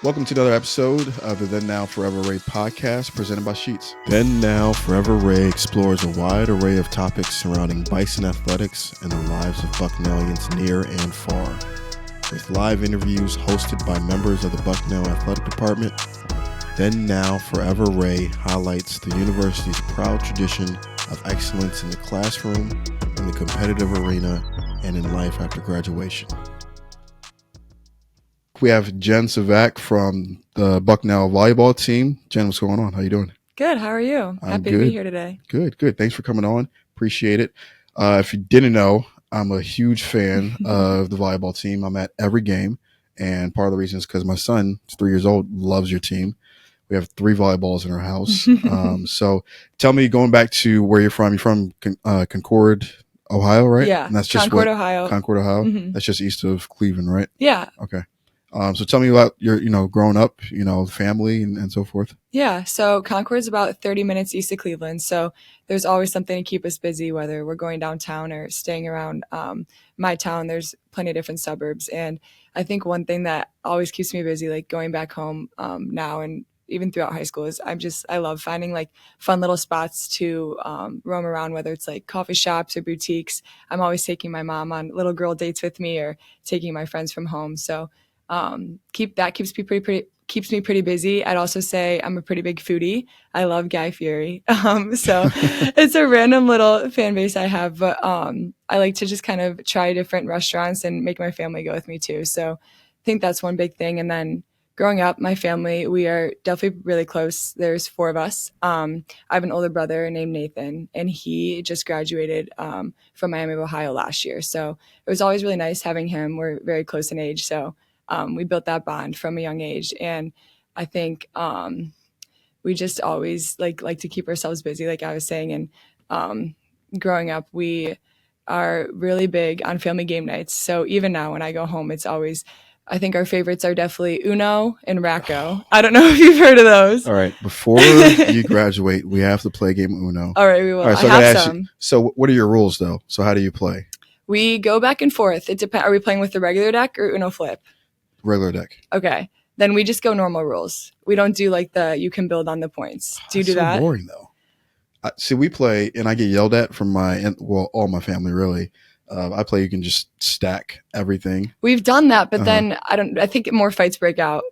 Welcome to another episode of the Then Now Forever Ray podcast presented by Sheets. Then Now Forever Ray explores a wide array of topics surrounding Bison athletics and the lives of Bucknellians near and far. With live interviews hosted by members of the Bucknell Athletic Department, Then Now Forever Ray highlights the university's proud tradition of excellence in the classroom, in the competitive arena, and in life after graduation. We have Jen Sivak from the Bucknell volleyball team. Jen, what's going on? How you doing? Good. How are you? Happy to be here today. Good. Thanks for coming on. Appreciate it. If you didn't know, I'm a huge fan of the volleyball team. I'm at every game, and part of the reason is because my son, who's 3 years old, loves your team. We have 3 volleyballs in our house. So tell me, going back to where you're from Concord, Ohio, right? Yeah, and that's just Concord, Ohio. Concord, Ohio. Mm-hmm. That's just east of Cleveland, right? Yeah. Okay. So tell me about your, growing up, family and so forth. Yeah. So Concord's about 30 minutes east of Cleveland. So there's always something to keep us busy, whether we're going downtown or staying around my town. There's plenty of different suburbs. And I think one thing that always keeps me busy, like going back home now and even throughout high school, is I love finding like fun little spots to roam around, whether it's like coffee shops or boutiques. I'm always taking my mom on little girl dates with me or taking my friends from home. So keeps me pretty busy. I'd also say I'm a pretty big foodie. I love Guy Fieri. So it's a random little fan base I have, but I like to just kind of try different restaurants and make my family go with me too. So I think that's one big thing. And then growing up, my family, we are definitely really close. There's 4 of us. I have an older brother named Nathan, and he just graduated from Miami of Ohio last year. So it was always really nice having him. We're very close in age. So we built that bond from a young age. And I think we just always like to keep ourselves busy, like I was saying. And growing up, we are really big on family game nights. So even now when I go home, it's always, I think our favorites are definitely Uno and Racco. I don't know if you've heard of those. All right. Before you graduate, we have to play a game of Uno. All right, we will. All right, so I I have ask some. you, so what are your rules, though? So how do you play? We go back and forth. It depends. Are we playing with the regular deck or Uno flip? Regular deck. Okay. Then we just go normal rules. We don't do like the you can build on the points. Do you do that? So boring, though. See, we play, and I get yelled at from all my family, really. I play, you can just stack everything. We've done that, but then I think more fights break out.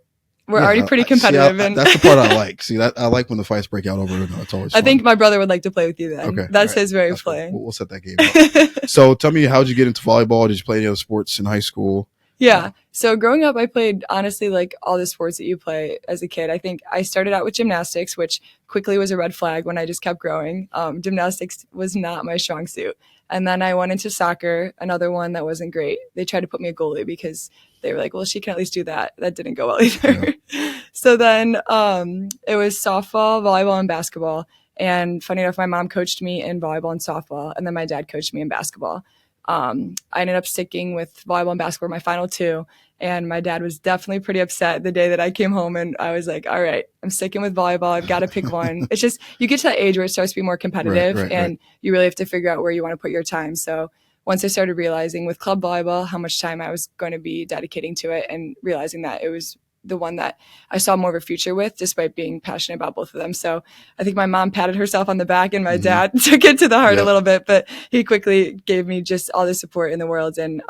We're already pretty competitive. That's the part I like. See, that I like when the fights break out over Uno. It's always fun. I think my brother would like to play with you then. Okay. That's his way of playing. Cool. We'll set that game up. So tell me, how'd you get into volleyball? Did you play any other sports in high school? Yeah. So growing up, I played, honestly, like all the sports that you play as a kid. I think I started out with gymnastics, which quickly was a red flag when I just kept growing. Gymnastics was not my strong suit. And then I went into soccer, another one that wasn't great. They tried to put me a goalie because they were like, well, she can at least do that. That didn't go well either. Yeah. So then it was softball, volleyball, and basketball. And funny enough, my mom coached me in volleyball and softball, and then my dad coached me in basketball. I ended up sticking with volleyball and basketball my final 2. And my dad was definitely pretty upset the day that I came home, and I was like, all right, I'm sticking with volleyball. I've got to pick one. It's just, you get to that age where it starts to be more competitive, and you really have to figure out where you want to put your time. So once I started realizing with club volleyball how much time I was going to be dedicating to it, and realizing that it was the one that I saw more of a future with, despite being passionate about both of them. So I think my mom patted herself on the back, and my dad took it to the heart a little bit, but he quickly gave me just all the support in the world. And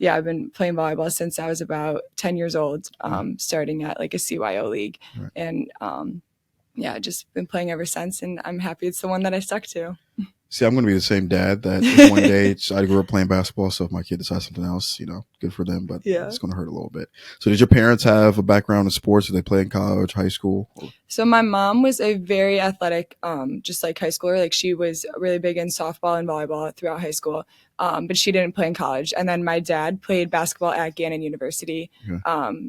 yeah, I've been playing volleyball since I was about 10 years old, starting at like a CYO league. Right. And yeah, just been playing ever since, and I'm happy it's the one that I stuck to. See, I'm going to be the same dad that if one day I grew up playing basketball, so if my kid decides something else, good for them, but it's going to hurt a little bit. So did your parents have a background in sports? Did they play in college, high school? So my mom was a very athletic, just like high schooler. Like she was really big in softball and volleyball throughout high school, but she didn't play in college. And then my dad played basketball at Gannon University,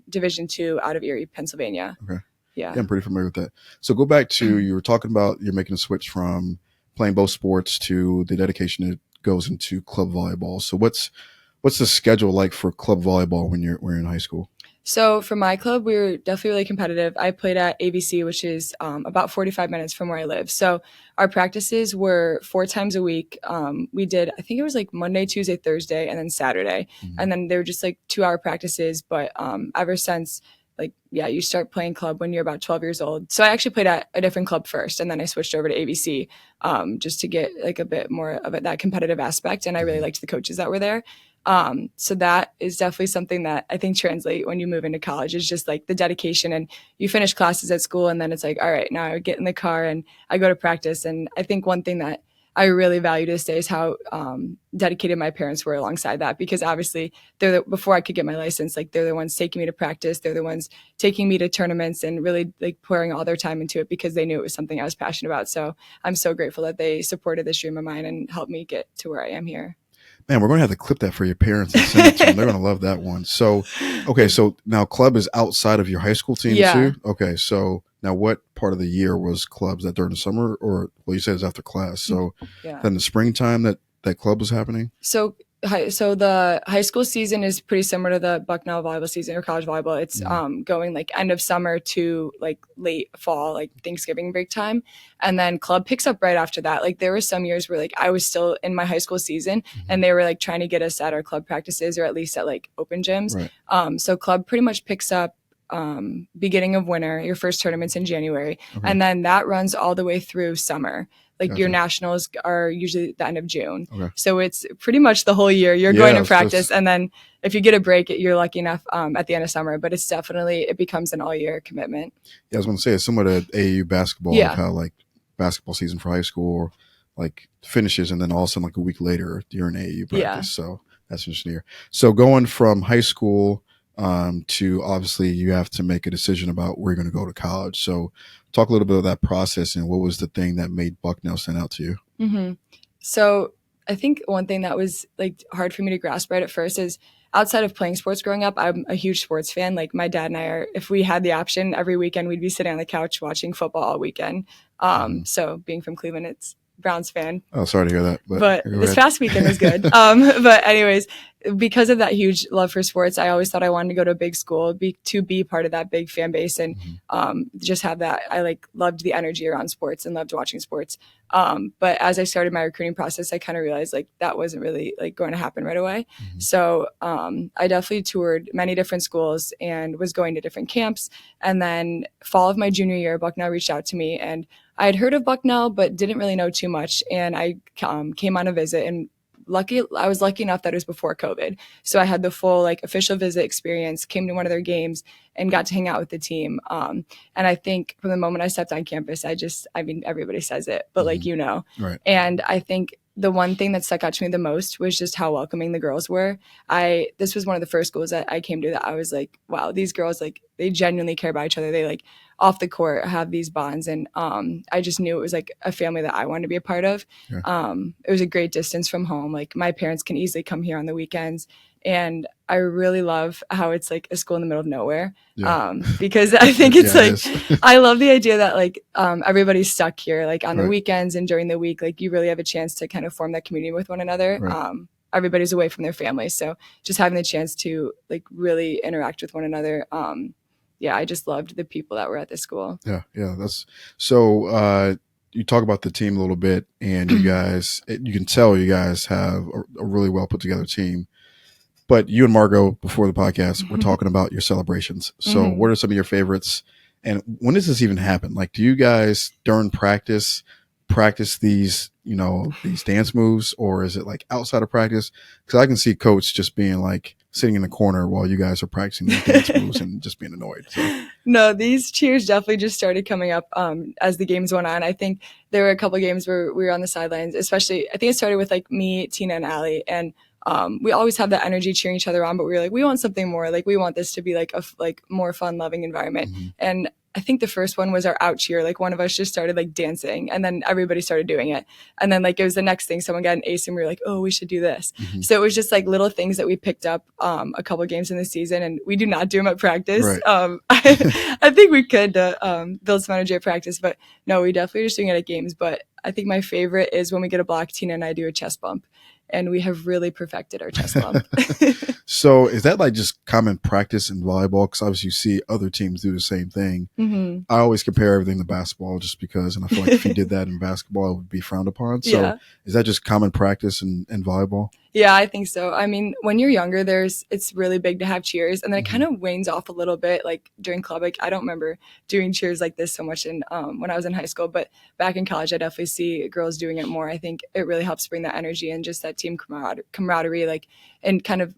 Division II out of Erie, Pennsylvania. Okay. Yeah, I'm pretty familiar with that. So go back to, you were talking about you're making a switch from playing both sports to the dedication that goes into club volleyball. So what's the schedule like for club volleyball when you're in high school? So for my club, we were definitely really competitive. I played at ABC, which is about 45 minutes from where I live. So our practices were 4 times a week. We did, I think it was like Monday, Tuesday, Thursday, and then Saturday. Mm-hmm. And then they were just like 2-hour practices. But ever since you start playing club when you're about 12 years old. So I actually played at a different club first, and then I switched over to ABC just to get like a bit more of that competitive aspect. And I really liked the coaches that were there. So that is definitely something that I think translate when you move into college is just like the dedication, and you finish classes at school and then it's like, all right, now I get in the car and I go to practice. And I think one thing that I really value to this day is how dedicated my parents were alongside that, because obviously before I could get my license, like they're the ones taking me to practice. They're the ones taking me to tournaments and really like pouring all their time into it because they knew it was something I was passionate about. So I'm so grateful that they supported this dream of mine and helped me get to where I am here. Man, we're going to have to clip that for your parents and send it to them. They're going to love that one. So, okay, so now club is outside of your high school team too? Okay, so now what part of the year was clubs? That during the summer, or, well, you said it's after class. So then the springtime that club was happening? So the high school season is pretty similar to the Bucknell volleyball season or college volleyball. It's going like end of summer to like late fall, like Thanksgiving break time. And then club picks up right after that. Like there were some years where like I was still in my high school season and they were like trying to get us at our club practices or at least at like open gyms. Right. So club pretty much picks up beginning of winter, your first tournament's in January. And then that runs all the way through summer. Like your nationals are usually the end of June. So it's pretty much the whole year you're going to practice. And then if you get a break, you're lucky enough at the end of summer, but it becomes an all year commitment. Yeah, I was going to say it's similar to AAU basketball, like how like basketball season for high school like finishes and then all of a sudden like a week later you're in AAU practice. So that's interesting here. So going from high school to obviously you have to make a decision about where you're going to go to college. So talk a little bit of that process and what was the thing that made Bucknell stand out to you? So I think one thing that was like hard for me to grasp right at first is outside of playing sports growing up, I'm a huge sports fan. Like my dad and I are, if we had the option every weekend, we'd be sitting on the couch watching football all weekend. So being from Cleveland, it's Browns fan. Oh, sorry to hear that. But this past weekend was good. But anyways, because of that huge love for sports, I always thought I wanted to go to a big school, to be part of that big fan base and just have that. I like loved the energy around sports and loved watching sports. But as I started my recruiting process, I kind of realized like that wasn't really like going to happen right away. So I definitely toured many different schools and was going to different camps. And then fall of my junior year, Bucknell reached out to me and I had heard of Bucknell, but didn't really know too much. And I came on a visit and I was lucky enough that it was before COVID. So I had the full like official visit experience, came to one of their games and got to hang out with the team. And I think from the moment I stepped on campus, everybody says it, but like, right. And I think the one thing that stuck out to me the most was just how welcoming the girls were. This was one of the first schools that I came to that I was like, wow, these girls, like they genuinely care about each other. They like off the court have these bonds. And I just knew it was like a family that I wanted to be a part of. Yeah. It was a great distance from home. Like my parents can easily come here on the weekends. And I really love how it's like a school in the middle of nowhere. Yeah. Because I think it's I love the idea that like everybody's stuck here, like on the weekends and during the week, like you really have a chance to kind of form that community with one another. Right. Everybody's away from their families. So just having the chance to like really interact with one another. I just loved the people that were at this school. Yeah. That's so. You talk about the team a little bit, and you guys, you can tell you guys have a really well put together team. But you and Margot, before the podcast, were talking about your celebrations. So what are some of your favorites? And when does this even happen? Like, do you guys during practice these, these dance moves, or is it like outside of practice? Because I can see Coach just being like sitting in the corner while you guys are practicing these dance moves and just being annoyed. So. No, these cheers definitely just started coming up as the games went on. I think there were a couple of games where we were on the sidelines, especially I think it started with like me, Tina, and Allie, and we always have that energy cheering each other on, but we were like, we want something more. Like we want this to be like a more fun, loving environment. And I think the first one was our out cheer. Like one of us just started like dancing and then everybody started doing it. And then like it was the next thing, someone got an ace and we were like, oh, we should do this. So it was just like little things that we picked up a couple of games in the season, and we do not do them at practice. Right. I think we could build some energy at practice, but no, we definitely just doing it at games. But I think my favorite is when we get a block, Tina and I do a chest bump. And we have really perfected our chest bump. So is that like just common practice in volleyball? Because obviously you see other teams do the same thing. I always compare everything to basketball just because, and I feel like if you did that in basketball, it would be frowned upon. So is that just common practice in volleyball? Yeah, I think so. I mean, when you're younger, it's really big to have cheers, and then it Mm-hmm. kind of wanes off a little bit. Like during club, like I don't remember doing cheers like this so much in when I was in high school, but back in college, I definitely see girls doing it more. I think it really helps bring that energy and just that team camaraderie, like, and kind of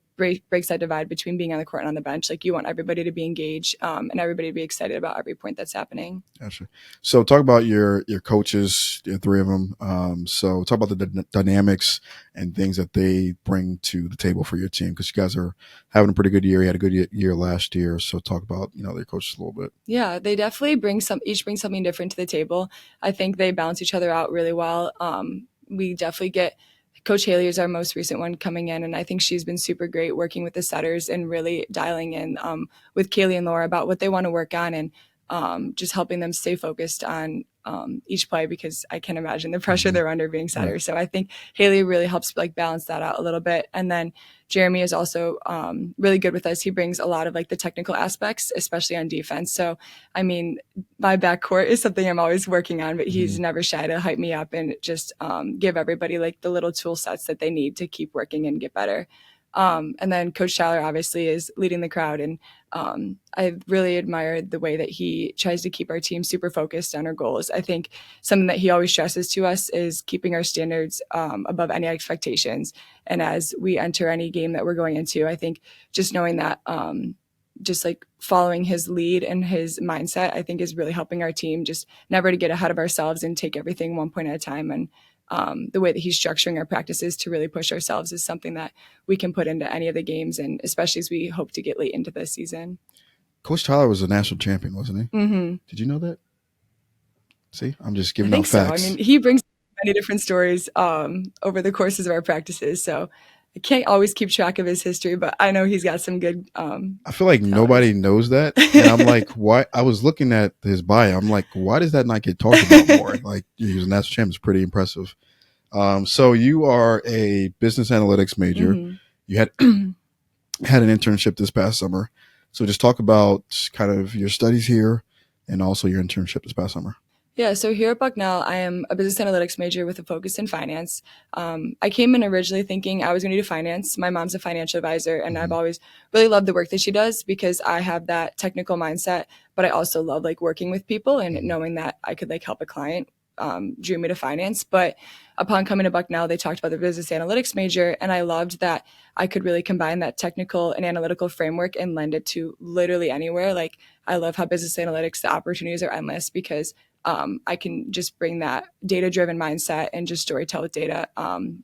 breaks that divide between being on the court and on the bench. Like you want everybody to be engaged and everybody to be excited about every point that's happening. Gotcha. So talk about your coaches, the three of them. So talk about the dynamics and things that they bring to the table for your team, because you guys are having a pretty good year. You had a good year last year. So talk about, their coaches a little bit. Yeah, they definitely each bring something different to the table. I think they balance each other out really well. We definitely get Coach Haley is our most recent one coming in, and I think she's been super great working with the setters and really dialing in with Kaylee and Laura about what they want to work on, and just helping them stay focused on each play, because I can imagine the pressure they're under being setters. Right. So I think Haley really helps like balance that out a little bit. And then Jeremy is also really good with us. He brings a lot of like the technical aspects, especially on defense. So, I mean, my backcourt is something I'm always working on, but he's never shy to hype me up and just give everybody like the little tool sets that they need to keep working and get better. And then Coach Tyler obviously is leading the crowd, and I really admired the way that he tries to keep our team super focused on our goals. I think something that he always stresses to us is keeping our standards above any expectations. And as we enter any game that we're going into, I think just knowing that just like following his lead and his mindset, I think is really helping our team just never to get ahead of ourselves and take everything one point at a time. And the way that he's structuring our practices to really push ourselves is something that we can put into any of the games, and especially as we hope to get late into this season. Coach Tyler was a national champion, wasn't he? Mm-hmm. Did you know that? See, I'm just giving out facts. So. I mean, he brings many different stories over the courses of our practices, so I can't always keep track of his history, but I know he's got some good I feel like nobody knows that. And I'm like, why? I was looking at his bio. I'm like, why does that not get talked about more? Like, he was a national champion. It's pretty impressive. So you are a business analytics major. Mm-hmm. You had an internship this past summer. So just talk about kind of your studies here and also your internship this past summer. Yeah, so here at Bucknell, I am a business analytics major with a focus in finance. I came in originally thinking I was going to do finance. My mom's a financial advisor, and I've always really loved the work that she does because I have that technical mindset, but I also love like working with people, and knowing that I could like help a client drew me to finance. But upon coming to Bucknell, they talked about the business analytics major, and I loved that I could really combine that technical and analytical framework and lend it to literally anywhere. Like, I love how business analytics, the opportunities are endless because I can just bring that data-driven mindset and just storytell with data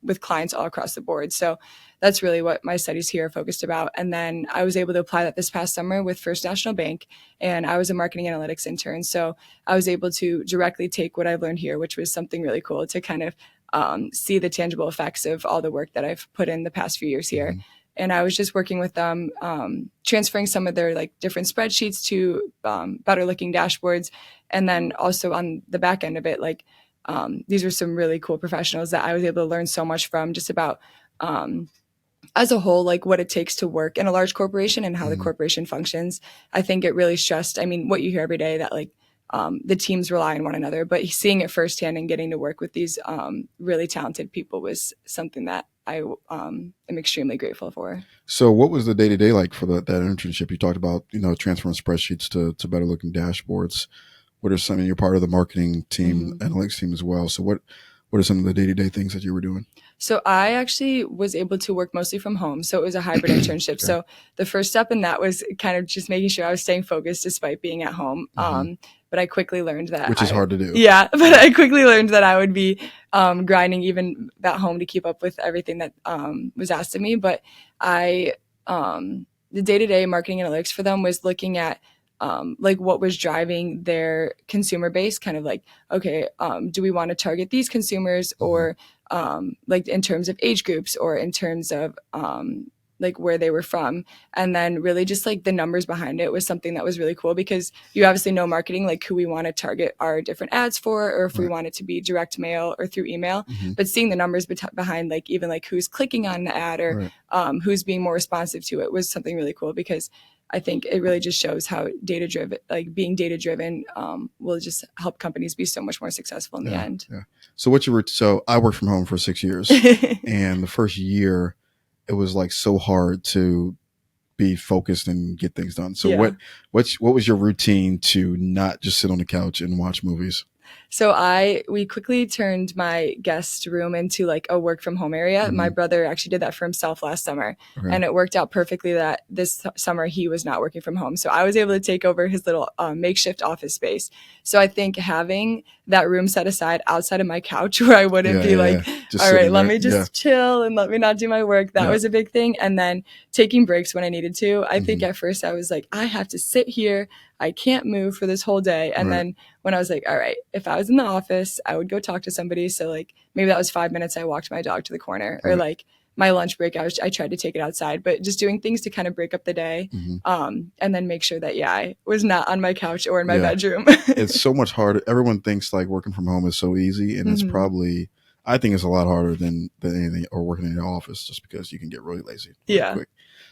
with clients all across the board. So that's really what my studies here are focused about. And then I was able to apply that this past summer with First National Bank, and I was a marketing analytics intern. So I was able to directly take what I've learned here, which was something really cool to kind of see the tangible effects of all the work that I've put in the past few years here. And I was just working with them, transferring some of their like different spreadsheets to better looking dashboards. And then also on the back end of it, like these were some really cool professionals that I was able to learn so much from, just about as a whole, like what it takes to work in a large corporation and how the corporation functions. I think it really stressed, I mean, what you hear every day, that like the teams rely on one another, but seeing it firsthand and getting to work with these really talented people was something that I am extremely grateful for. So what was the day-to-day like for that internship? You talked about, transferring spreadsheets to better looking dashboards. What are some, you're part of the marketing team, analytics team as well. So what are some of the day-to-day things that you were doing? So I actually was able to work mostly from home. So it was a hybrid internship. Okay. So the first step in that was kind of just making sure I was staying focused despite being at home. But I quickly learned that. Which is hard to do. Yeah, but I quickly learned that I would be grinding even at home to keep up with everything that was asked of me. But the day-to-day marketing analytics for them was looking at like what was driving their consumer base, kind of like, okay, do we want to target these consumers, or like in terms of age groups, or in terms of like where they were from. And then really just like the numbers behind it was something that was really cool, because you obviously know marketing, like who we want to target our different ads for, or if we want it to be direct mail or through email, but seeing the numbers behind like even like who's clicking on the ad, or who's being more responsive to it was something really cool, because I think it really just shows how being data driven will just help companies be so much more successful in the end. Yeah. So I worked from home for 6 years, and the first year it was like so hard to be focused and get things done. So what was your routine to not just sit on the couch and watch movies? So we quickly turned my guest room into like a work from home area. Mhm. My brother actually did that for himself last summer, and it worked out perfectly that this summer he was not working from home. So I was able to take over his little makeshift office space. So I think having that room set aside outside of my couch where I wouldn't be like, Just all right, sitting let there. me just chill and let me not do my work. That was a big thing. And then taking breaks when I needed to. I think at first I was like, I have to sit here. I can't move for this whole day. And then when I was like, all right, if I was in the office, I would go talk to somebody. So like maybe that was 5 minutes. I walked my dog to the corner, or like my lunch break, I tried to take it outside, but just doing things to kind of break up the day. And then make sure that, I was not on my couch or in my bedroom. It's so much harder. Everyone thinks like working from home is so easy, and it's probably, I think it's a lot harder than anything, or working in your office, just because you can get really lazy really quick.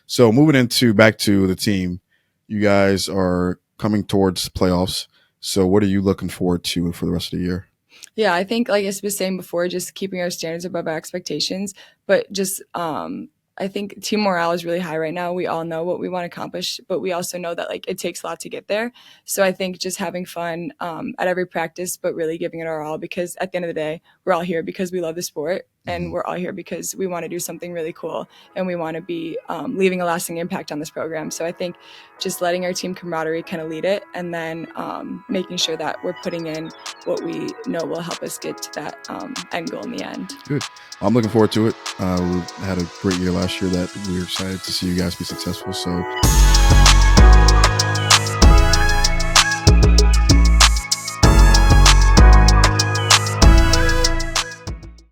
So moving back to the team, you guys are coming towards playoffs. So what are you looking forward to for the rest of the year? Yeah, I think, like I was saying before, just keeping our standards above our expectations, but just I think team morale is really high right now. We all know what we want to accomplish, but we also know that like it takes a lot to get there. So I think just having fun at every practice, but really giving it our all, because at the end of the day, we're all here because we love the sport, and we're all here because we want to do something really cool, and we want to be leaving a lasting impact on this program. So I think just letting our team camaraderie kind of lead it, and then making sure that we're putting in what we know will help us get to that end goal in the end. Good. I'm looking forward to it. We had a great year last year that we're excited to see you guys be successful. So